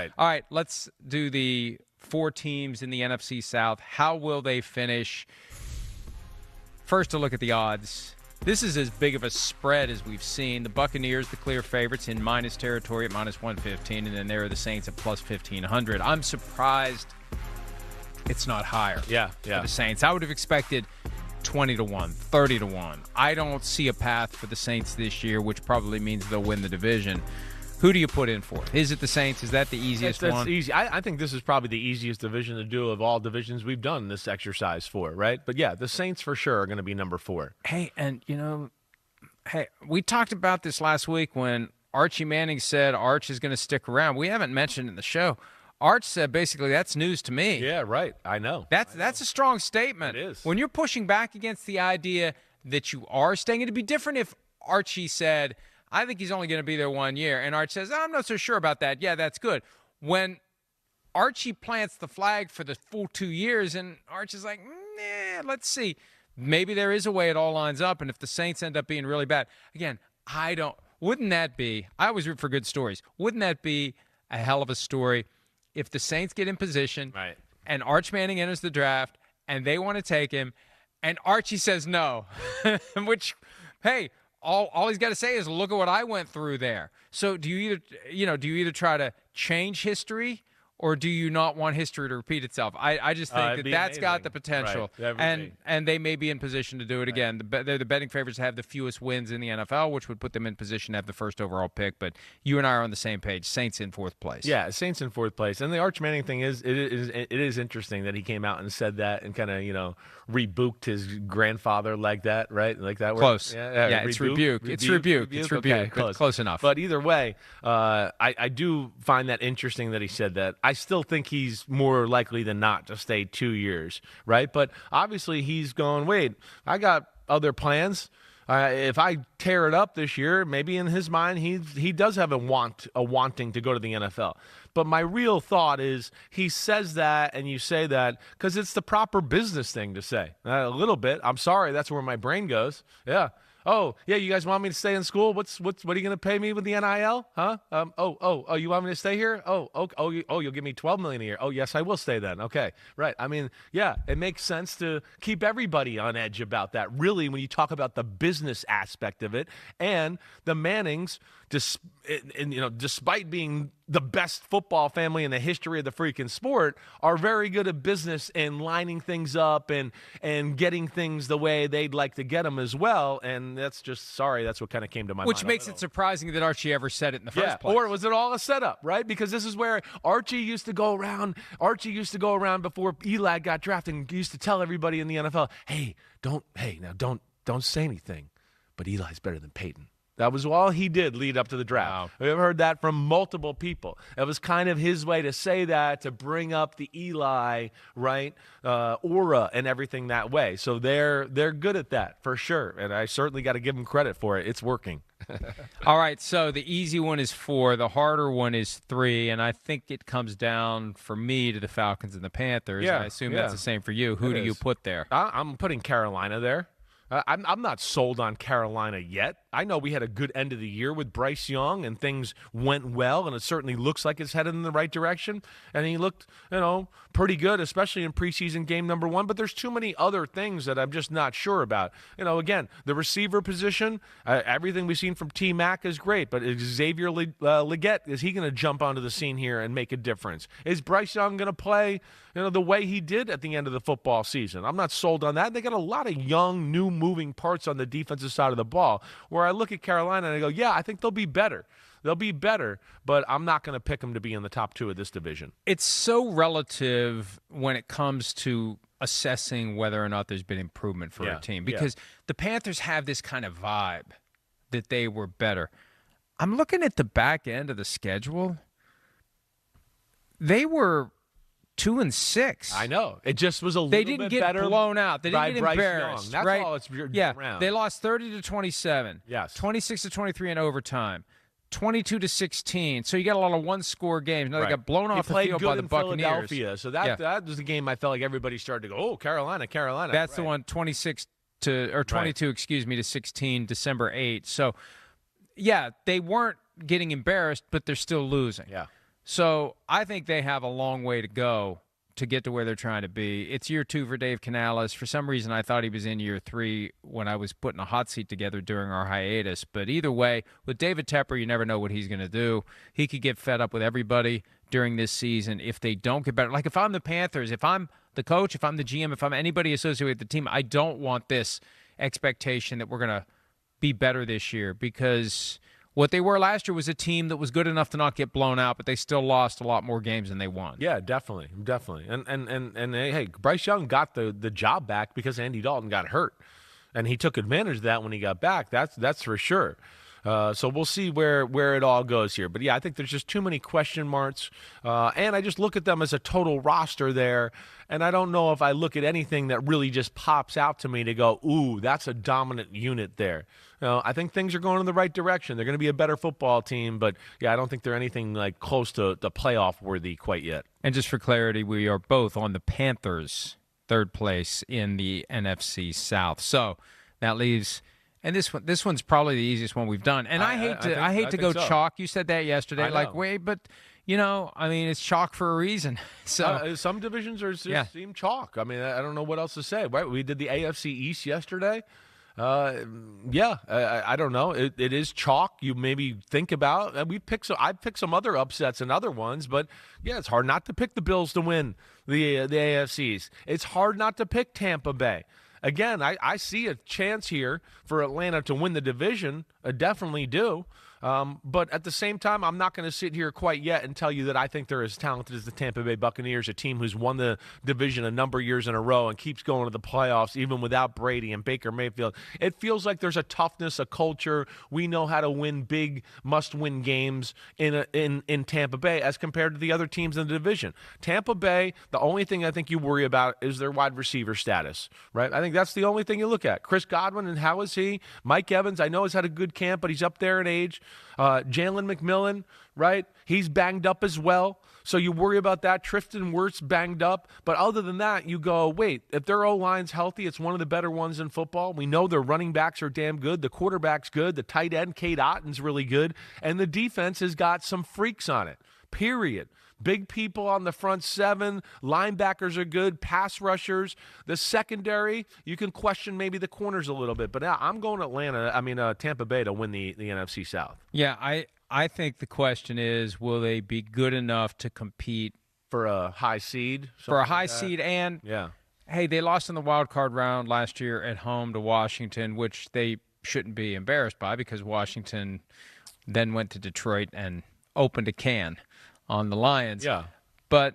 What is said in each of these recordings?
Right. All right, let's do the 4 teams in the NFC South. How will they finish? First, to look at the odds. This is as big of a spread as we've seen. The Buccaneers, the clear favorites in minus territory at minus 115, and then there are the Saints at plus 1,500. I'm surprised it's not higher for the Saints. I would have expected 20-1, 30-1. I don't see a path for the Saints this year, which probably means they'll win the division. Who do you put in for? Is it the Saints? Is that the easiest one? That's easy. I think this is probably the easiest division to do of all divisions we've done this exercise for, right? But, yeah, the Saints for sure are going to be number 4. Hey, and, we talked about this last week when Archie Manning said Arch is going to stick around. We haven't mentioned in the show. Arch said basically that's news to me. Yeah, right. I know. That's a strong statement. It is. When you're pushing back against the idea that you are staying, it'd be different if Archie said, I think he's only going to be there 1 year. And Arch says, I'm not so sure about that. Yeah, that's good. When Archie plants the flag for the full 2 years and Arch is like, let's see. Maybe there is a way it all lines up. And if the Saints end up being really bad, again, wouldn't that be, I always root for good stories. Wouldn't that be a hell of a story if the Saints get in position and Arch Manning enters the draft and they want to take him and Archie says no, which, hey, all he's got to say is, look at what I went through there. So do you either try to change history or do you not want history to repeat itself? I just think that's got the potential. Right. And they may be in position to do it again. They're the betting favorites to have the fewest wins in the NFL, which would put them in position to have the first overall pick. But you and I are on the same page. Saints in 4th place. Yeah, Saints in 4th place. And the Arch Manning thing it is interesting that he came out and said that and kind of, rebuked his grandfather like that, right? Like that. Close. Yeah, it's rebuke. It's rebuke. It's rebuke. Okay, close enough. But either way, I do find that interesting that he said that. I still think he's more likely than not to stay 2 years, right? But obviously he's going, wait, I got other plans. If I tear it up this year, maybe in his mind he does have a wanting to go to the NFL. But my real thought is he says that and you say that because it's the proper business thing to say. A little bit. I'm sorry, that's where my brain goes. Yeah. Oh, yeah, you guys want me to stay in school? What are you going to pay me with the NIL? Huh? You want me to stay here? You'll give me $12 million a year. Oh, yes, I will stay then. Okay, right. I mean, yeah, it makes sense to keep everybody on edge about that. Really, when you talk about the business aspect of it, and the Mannings, despite being the best football family in the history of the freaking sport, are very good at business and lining things up and getting things the way they'd like to get them as well. And that's what kind of came to my mind. Which makes it surprising that Archie ever said it in the first place. Or was it all a setup, right? Because this is where Archie used to go around before Eli got drafted and used to tell everybody in the NFL, don't say anything, but Eli's better than Peyton. That was all he did lead up to the draft. Wow. We've heard that from multiple people. It was kind of his way to say that, to bring up the Eli, right, aura and everything that way. So they're good at that, for sure. And I certainly got to give them credit for it. It's working. All right, so the easy one is 4. The harder one is 3. And I think it comes down, for me, to the Falcons and the Panthers. Yeah, I assume that's the same for you. Who do you put there? I'm putting Carolina there. I'm not sold on Carolina yet. I know we had a good end of the year with Bryce Young and things went well, and it certainly looks like it's headed in the right direction. And he looked, pretty good, especially in preseason game number 1. But there's too many other things that I'm just not sure about. Again, the receiver position, everything we've seen from T-Mac is great. But is Xavier Legette, is he going to jump onto the scene here and make a difference? Is Bryce Young going to play the way he did at the end of the football season? I'm not sold on that. They got a lot of young, new moving parts on the defensive side of the ball where I look at Carolina and I go, yeah, I think they'll be better. They'll be better, but I'm not going to pick them to be in the top 2 of this division. It's so relative when it comes to assessing whether or not there's been improvement for a team because the Panthers have this kind of vibe that they were better. I'm looking at the back end of the schedule. They were 2-6. I know. It just was a little bit better. They didn't get blown out. They didn't get embarrassed. That's right? all it's around. Yeah, they lost 30-27. Yes. 26-23 in overtime. 22-16. So you got a lot of one-score games. Now they got blown off the field by the Buccaneers. Philadelphia. So that was the game I felt like everybody started to go, oh, Carolina. That's the one, 22, to 16, December 8. So, yeah, they weren't getting embarrassed, but they're still losing. Yeah. So I think they have a long way to go to get to where they're trying to be. It's year 2 for Dave Canales. For some reason, I thought he was in year 3 when I was putting a hot seat together during our hiatus. But either way, with David Tepper, you never know what he's going to do. He could get fed up with everybody during this season if they don't get better. Like if I'm the Panthers, if I'm the coach, if I'm the GM, if I'm anybody associated with the team, I don't want this expectation that we're going to be better this year, because what they were last year was a team that was good enough to not get blown out, but they still lost a lot more games than they won. Yeah, definitely. And hey, Bryce Young got the job back because Andy Dalton got hurt, and he took advantage of that when he got back. That's for sure. So we'll see where it all goes here. But, yeah, I think there's just too many question marks. And I just look at them as a total roster there, and I don't know if I look at anything that really just pops out to me to go, ooh, that's a dominant unit there. I think things are going in the right direction. They're going to be a better football team, but, yeah, I don't think they're anything like close to playoff worthy quite yet. And just for clarity, we are both on the Panthers, third place in the NFC South. So that leaves – and this one's probably the easiest one we've done. And I hate to go chalk. You said that yesterday. Like, wait, but I mean, it's chalk for a reason. So some divisions seem chalk. I mean, I don't know what else to say. Right? We did the AFC East yesterday. I don't know. It is chalk. You maybe think about. I picked some other upsets and other ones, but yeah, it's hard not to pick the Bills to win the AFCs. It's hard not to pick Tampa Bay. Again, I see a chance here for Atlanta to win the division. I definitely do. But at the same time, I'm not going to sit here quite yet and tell you that I think they're as talented as the Tampa Bay Buccaneers, a team who's won the division a number of years in a row and keeps going to the playoffs even without Brady and Baker Mayfield. It feels like there's a toughness, a culture. We know how to win big, must-win games in Tampa Bay as compared to the other teams in the division. Tampa Bay, the only thing I think you worry about is their wide receiver status, right? I think that's the only thing you look at. Chris Godwin, and how is he? Mike Evans, I know has had a good camp, but he's up there in age. Jalen McMillan, right? He's banged up as well. So you worry about that. Tristan Wirtz banged up. But other than that, you go, wait, if their O-line's healthy, it's one of the better ones in football. We know their running backs are damn good. The quarterback's good. The tight end, Cade Otton's really good. And the defense has got some freaks on it, period. Big people on the front seven. Linebackers are good. Pass rushers. The secondary, you can question maybe the corners a little bit. But I'm going Tampa Bay to win the NFC South. Yeah, I think the question is, will they be good enough to compete for a high seed? For a high seed, and hey, they lost in the wild card round last year at home to Washington, which they shouldn't be embarrassed by, because Washington then went to Detroit and opened a can on the Lions. Yeah. But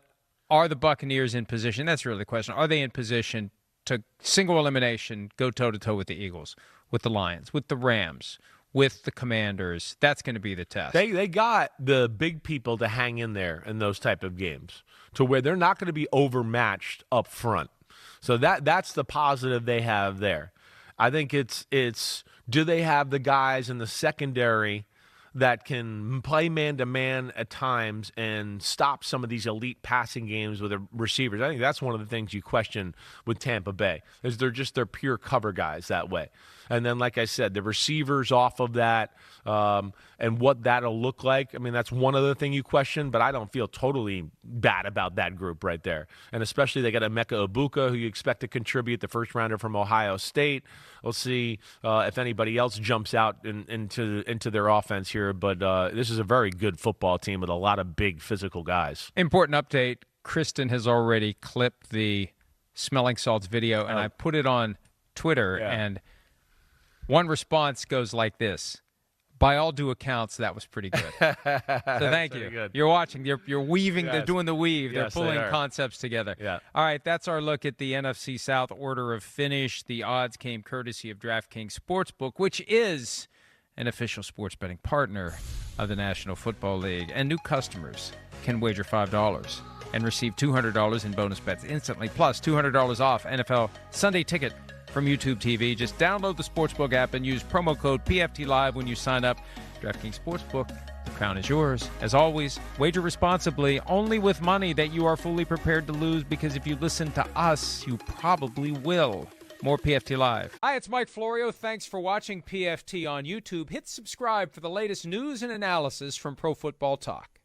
are the Buccaneers in position? That's really the question. Are they in position to single elimination, go toe-to-toe with the Eagles, with the Lions, with the Rams, with the Commanders? That's going to be the test. They got the big people to hang in there in those type of games to where they're not going to be overmatched up front. So that's the positive they have there. I think it's do they have the guys in the secondary that can play man-to-man at times and stop some of these elite passing games with the receivers? I think that's one of the things you question with Tampa Bay, is they're pure cover guys that way. And then, like I said, the receivers off of that and what that'll look like. I mean, that's one other thing you question, but I don't feel totally bad about that group right there. And especially they got Emeka Egbuka, who you expect to contribute, the first-rounder from Ohio State. We'll see if anybody else jumps out into their offense here. But this is a very good football team with a lot of big physical guys. Important update. Kristen has already clipped the smelling salts video, and I put it on Twitter, and one response goes like this: by all due accounts, that was pretty good. So thank you. Good. You're watching. You're weaving. Yes. They're doing the weave. They're Yes, pulling they concepts together. Yeah. All right, that's our look at the NFC South order of finish. The odds came courtesy of DraftKings Sportsbook, which is an official sports betting partner of the National Football League. And new customers can wager $5 and receive $200 in bonus bets instantly, plus $200 off NFL Sunday Ticket from YouTube TV. Just download the Sportsbook app and use promo code PFTLive when you sign up. DraftKings Sportsbook, the crown is yours. As always, wager responsibly, only with money that you are fully prepared to lose, because if you listen to us, you probably will. More PFT Live. Hi, it's Mike Florio. Thanks for watching PFT on YouTube. Hit subscribe for the latest news and analysis from Pro Football Talk.